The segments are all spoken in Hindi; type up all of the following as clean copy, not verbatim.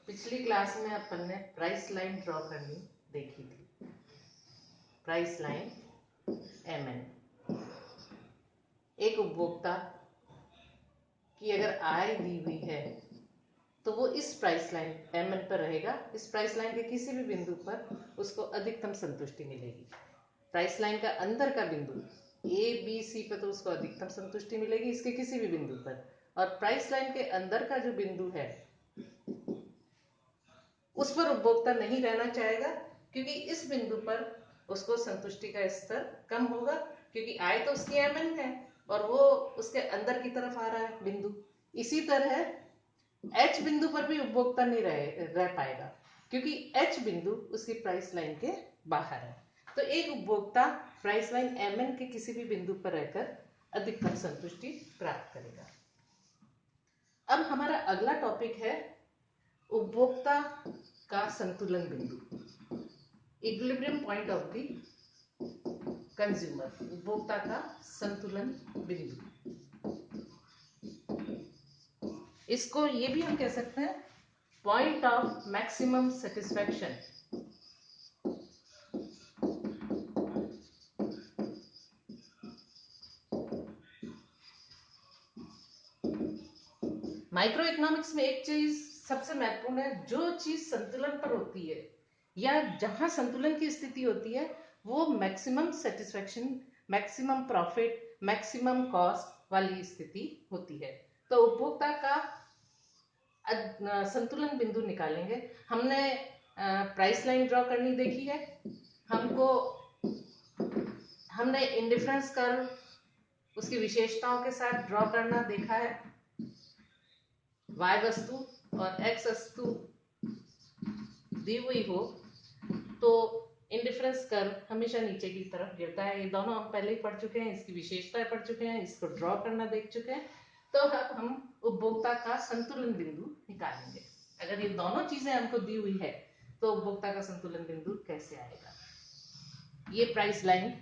पिछली क्लास में अपन ने प्राइस लाइन ड्रॉ करनी देखी थी। प्राइस लाइन MN, एक उपभोक्ता की अगर आय दी हुई है तो वो इस प्राइस लाइन MN पर रहेगा। इस प्राइस लाइन के किसी भी बिंदु पर उसको अधिकतम संतुष्टि मिलेगी। प्राइस लाइन का अंदर का बिंदु ABC पर तो उसको अधिकतम संतुष्टि मिलेगी इसके किसी भी बिंदु पर, और प्राइस लाइन के अंदर का जो बिंदु है उस पर उपभोक्ता नहीं रहना चाहेगा, क्योंकि इस बिंदु पर उसको संतुष्टि का स्तर कम होगा, क्योंकि आय तो उसकी MN है और वो उसके अंदर की तरफ आ रहा है बिंदु। इसी तरह H बिंदु पर भी उपभोक्ता नहीं रह पाएगा, क्योंकि H बिंदु उसकी प्राइस लाइन के बाहर है। तो एक उपभोक्ता प्राइस लाइन MN के किसी भी बिंदु पर रहकर अधिकतम संतुष्टि प्राप्त करेगा। अब हमारा अगला टॉपिक है उपभोक्ता का संतुलन बिंदु, equilibrium point of the consumer, उपभोक्ता का संतुलन बिंदु। इसको ये भी हम कह सकते हैं point of maximum satisfaction. Micro economics में एक चीज सबसे महत्वपूर्ण है, जो चीज संतुलन पर होती है या जहां संतुलन की स्थिति होती है वो maximum satisfaction, maximum profit, maximum cost वाली स्थिति होती है। तो उपभोक्ता का संतुलन बिंदु निकालेंगे। हमने प्राइस लाइन ड्रॉ करनी देखी है, हमने इंडिफरेंस कर्व उसकी विशेषताओं के साथ ड्रॉ करना देखा है। Y वस्तु और X वस्तु दी हुई हो तो इंडिफरेंस कर्व हमेशा नीचे की तरफ गिरता है। ये दोनों हम पहले ही पढ़ चुके हैं, इसकी विशेषताएं पढ़ चुके हैं, इसको ड्रॉ करना देख चुके हैं। तो अब हम उपभोक्ता का संतुलन बिंदु निकालेंगे। अगर ये दोनों चीजें हमको दी हुई है तो उपभोक्ता का संतुलन बिंदु कैसे आएगा। ये प्राइस लाइन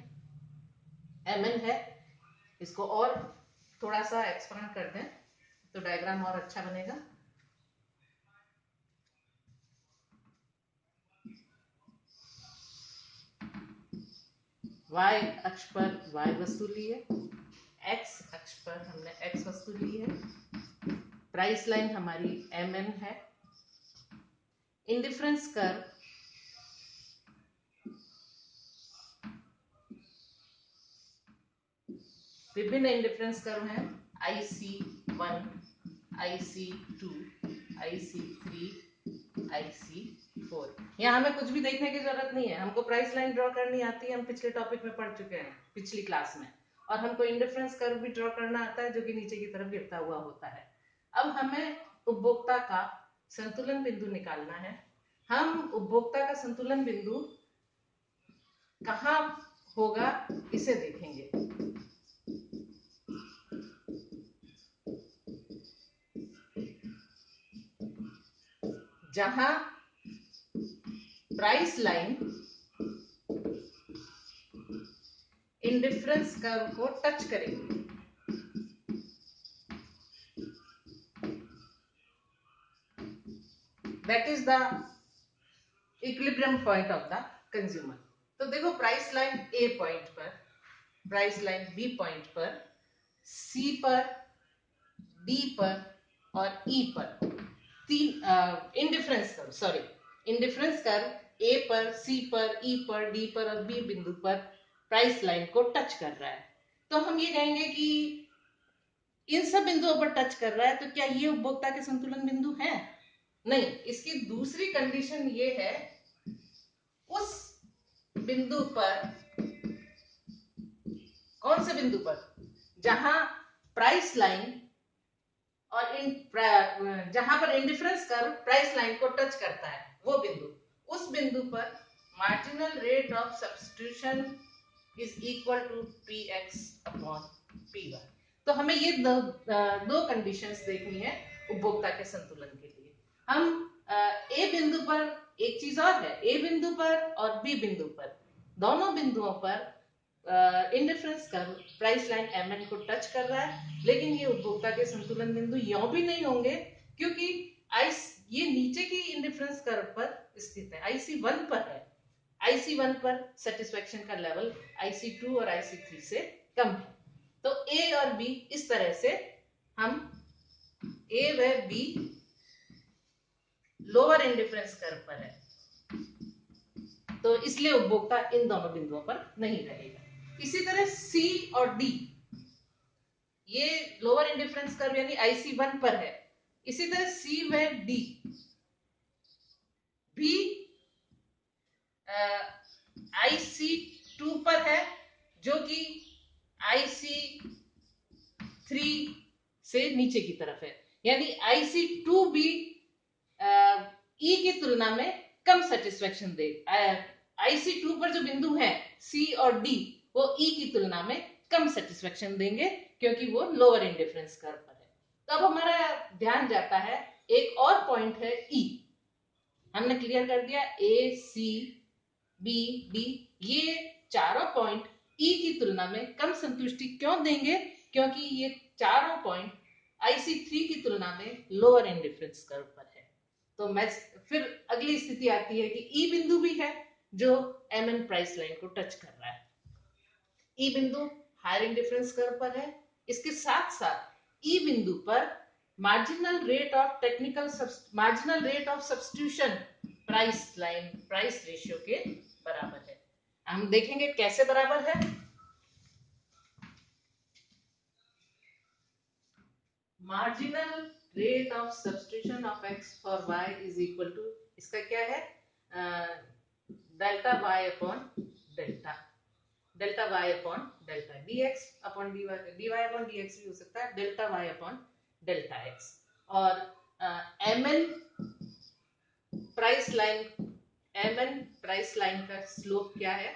MN है, इसको और थोड़ा सा एक्सपेंड कर दें तो डायग्राम और अच्छा बनेगा। Y अक्ष पर Y वस्तु ली है, X अक्ष पर हमने X वस्तु ली है। प्राइस लाइन हमारी MN है। इंडिफरेंस कर्व विभिन्न इंडिफरेंस कर्व हैं, IC1, IC2, IC3, IC4। यहाँ हमें कुछ भी देखने की जरूरत नहीं है, हमको प्राइस लाइन ड्रॉ करनी आती है, हम पिछले टॉपिक में पढ़ चुके हैं पिछली क्लास में, और हमको इंडिफरेंस कर्व भी ड्रॉ करना आता है जो कि नीचे की तरफ गिरता हुआ होता है। अब हमें उपभोक्ता का संतुलन बिंदु निकालना है। हम उपभोक्ता का संतुलन बिंदु कहाँ होगा इसे देखेंगे। जहां प्राइस लाइन इंडिफरेंस कर्व को टच करेगी, that is the equilibrium point of the consumer. तो देखो प्राइस लाइन A पॉइंट पर, प्राइस लाइन B पॉइंट पर, C पर, D पर और E पर तीन इंडिफरेंस कर्व A पर, C पर, E पर, D पर और B बिंदु पर प्राइस लाइन को टच कर रहा है। तो हम ये कहेंगे कि इन सब बिंदुओं पर टच कर रहा है, तो क्या ये उपभोक्ता के संतुलन बिंदु है? नहीं। इसकी दूसरी कंडीशन ये है, उस बिंदु पर, कौन से बिंदु पर, जहां प्राइस लाइन और जहां पर इंडिफरेंस कर्व प्राइस लाइन को टच करता है वो बिंदु, उस बिंदु पर marginal rate of substitution is equal to Px upon Py। तो हमें ये दो कंडीशंस देखनी है उपभोक्ता के संतुलन के लिए। हम ए बिंदु पर, एक चीज और है, ए बिंदु पर और बी बिंदु पर, दोनों बिंदुओं पर indifference curve price line MN को टच कर रहा है, लेकिन ये उपभोक्ता के संतुलन बिंदु यों भी नहीं होंगे, क्योंकि ये नीचे की इंडिफरेंस कर्व पर स्थित है, IC1 पर है। IC1 पर सेटिस्फेक्शन का लेवल IC2 और IC3 से कम है। तो A और B इस तरह से हम A व B लोअर इंडिफरेंस कर्व पर है, तो इसलिए उपभोक्ता इन दोनों बिंदुओं पर नहीं रहेगा। इसी तरह C और D, ये लोअर इंडिफरेंस कर्व यानी IC1 पर है। इसी तरह C व D भी IC2 पर है, जो कि IC3 से नीचे की तरफ है, यानी IC2 भी E की तुलना में कम सेटिस्फेक्शन दे। IC2 पर जो बिंदु है C और D, वो E की तुलना में कम सेटिस्फेक्शन देंगे, क्योंकि वो लोअर इंडिफरेंस कर्व पर है। तो अब हमारा ध्यान जाता है, एक और पॉइंट है E। हमने क्लियर कर दिया A, C, B, D, ये चारों पॉइंट E की तुलना में कम संतुष्टि क्यों देंगे? क्योंकि ये चारों पॉइंट IC3 की तुलना में लोअर इंडिफरेंस कर्व पर है। तो मैं फिर अगली स्थिति आती है कि E बिंदु भी है जो MN प्राइस लाइन को टच कर रहा है। E बिंदु हायर इंडिफरेंस कर्व पर है। इसके साथ साथ E बिंदु पर marginal rate of substitution price line price ratio के बराबर है। हम देखेंगे कैसे बराबर है। Marginal rate of substitution of x for y is equal to, इसका क्या है, delta y upon delta, delta y upon delta, dx upon dy, upon dx भी हो सकता है, delta y upon delta x। और mn प्राइस लाइन का स्लोप क्या है,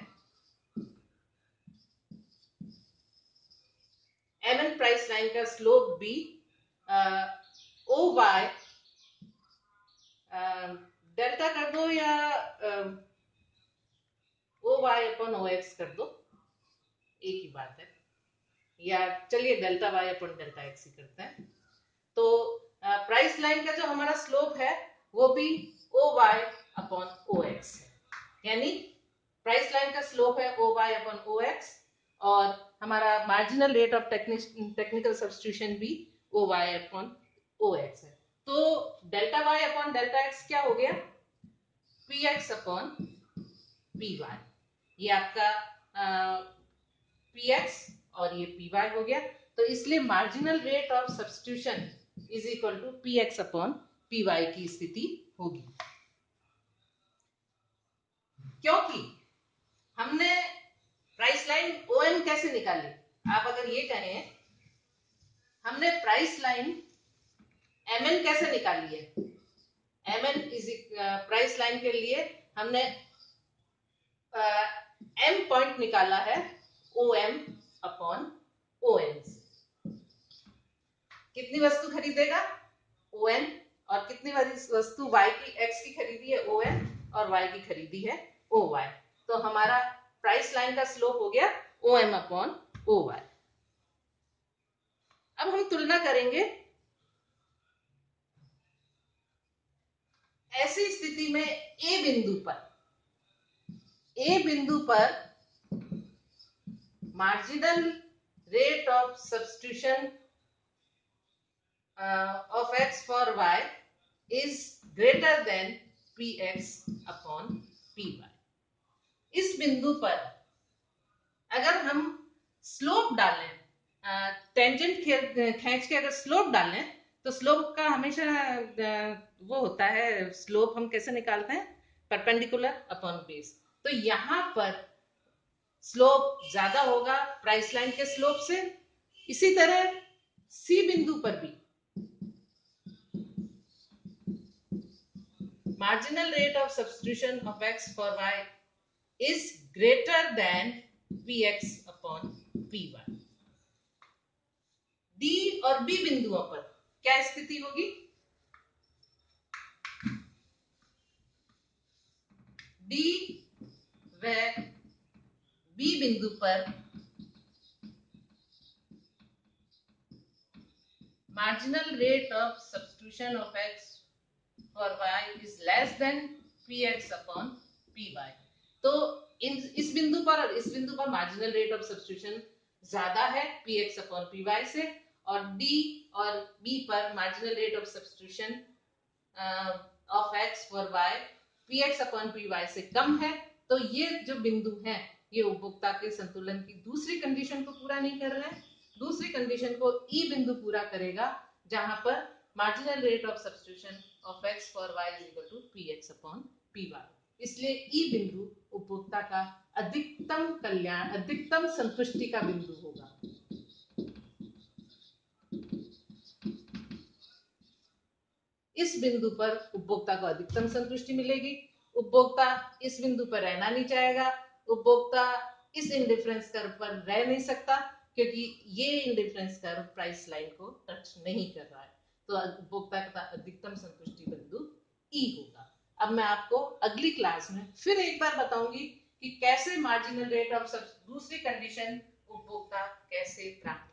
mn प्राइस लाइन का स्लोप भी ओ वाई डेल्टा कर दो या O Y upon O X कर दो, एक ही बात है, या चलिए delta Y upon delta X ही करते हैं। तो प्राइस लाइन का जो हमारा स्लोप है वो भी O Y upon O X है, यानी प्राइस लाइन का स्लोप है O Y upon O X, और हमारा marginal rate of technical substitution भी O Y upon O X है। तो delta Y upon delta X क्या हो गया, P X upon P Y, ये आपका पी एक्स और ये पी वाई हो गया। तो इसलिए marginal rate of substitution is equal to P X upon P Y की स्थिति होगी, क्योंकि हमने प्राइस लाइन ओ एम कैसे निकाली। आप अगर ये कहें हमने प्राइस लाइन एम एन कैसे निकाली है, M N is price line के लिए हमने एम पॉइंट निकाला है O M upon O N से। कितनी वस्तु खरीदेगा ओ एन, और कितनी वस्तु y की x की खरीदी है ओ एन, और y की खरीदी है ओ वाई। तो हमारा प्राइस लाइन का स्लोप हो गया O M upon O Y. अब हम तुलना करेंगे, ऐसी स्थिति में ए बिंदु पर marginal rate of substitution of x for y is greater than px upon py। इस बिंदु पर अगर हम स्लोप डालें, टेंजेंट खींच के अगर स्लोप डालें, तो स्लोप का हमेशा वो होता है, स्लोप हम कैसे निकालते हैं, परपेंडिकुलर अपॉन बेस। तो यहां पर स्लोप ज्यादा होगा प्राइस लाइन के स्लोप से। इसी तरह सी बिंदु पर भी marginal rate of substitution of x for y is greater than px upon py। D और B बिंदुओं पर क्या स्थिति होगी, D व B बिंदु पर marginal rate of substitution of x for y is less than px upon py. तो इस बिंदु पर मार्जिनल रेट ऑफ सब्स्टिट्यूशन ज्यादा है px अपॉन py से, और d और b पर marginal rate of substitution of x for y px upon py से कम है। तो ये जो बिंदु है ये उपभोक्ता के संतुलन की दूसरी कंडीशन को पूरा नहीं कर रहे हैं। दूसरी कंडीशन को ई बिंदु पूरा करेगा, जहां पर marginal rate of substitution of x for y is equal to px upon py। इसलिए ई बिंदु उपभोक्ता का अधिकतम कल्याण, अधिकतम संतुष्टि का बिंदु होगा। इस बिंदु पर उपभोक्ता को अधिकतम संतुष्टि मिलेगी। उपभोक्ता इस बिंदु पर रहना नहीं चाहेगा। उपभोक्ता इस इंडिफरेंस कर्व पर रह नहीं सकता, क्योंकि ये इंडिफरेंस कर्व प्राइस लाइन को टच नहीं कर रहा है। तो उपभोक्ता का अधिकतम संतुष्टि बिंदु ई होगा। अब मैं आपको अगली क्लास में फिर एक बार बताऊंगी कि कैसे मार्जिनल रेट ऑफ दूसरी कंडीशन उपभोक्ता कैसे प्राप्त